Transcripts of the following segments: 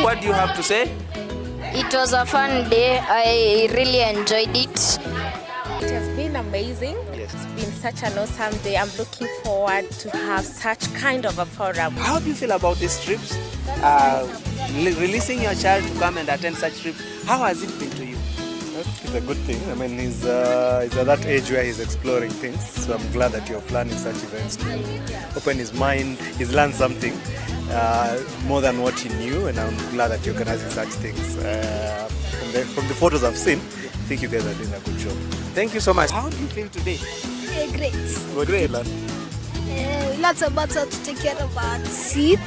what do you have to say? It was a fun day. I really enjoyed it. It has been amazing. Yes. It's been such an awesome day. I'm looking forward to have such kind of a forum. How do you feel about these trips? Releasing your child to come and attend such trips, how has it been to you? It's a good thing. I mean, he's at that age where he's exploring things. So I'm glad that you're planning such events to open his mind. He's learned something more than what he knew, and I'm glad that you're organizing such things. From the photos I've seen, I think you guys are doing a good job. Thank you so much. How do you feel today? Great. What did you learn? Lots about how to take care of our teeth,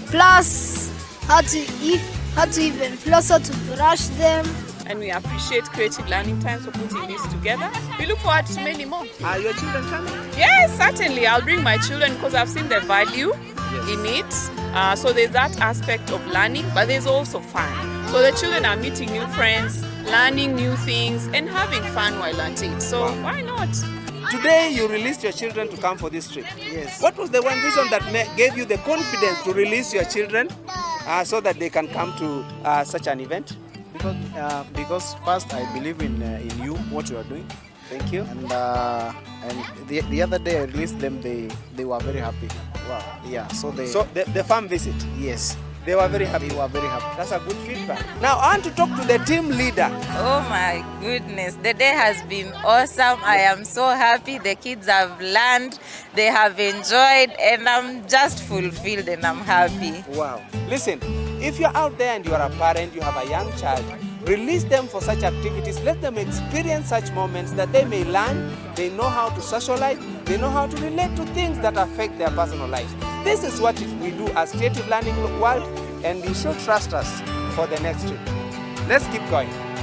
plus how to eat, how to even floss, how to brush them. And we appreciate Creative Learning Times for putting this together. We look forward to many more. Are your children coming? Yes, certainly. I'll bring my children because I've seen the value in it. So there's that aspect of learning, but there's also fun. So the children are meeting new friends, learning new things, and having fun while at it. So why not? Today you released your children to come for this trip. Yes. What was the one reason that gave you the confidence to release your children so that they can come to such an event? Because first I believe in you, what you are doing. Thank you. And the other day I released them, they were very happy. Wow. Yeah, so the farm visit, yes, they were very happy. they were very happy. That's a good feedback. Now I want to talk to the team leader. Oh my goodness, the day has been awesome. I am so happy. The kids have learned, they have enjoyed, and I'm just fulfilled and I'm happy. Wow. Listen, if you're out there and you are a parent, you have a young child, release them for such activities. Let them experience such moments that they may learn, they know how to socialize, they know how to relate to things that affect their personal lives. This is what we do as Creative Learning World, and you should trust us for the next trip. Let's keep going.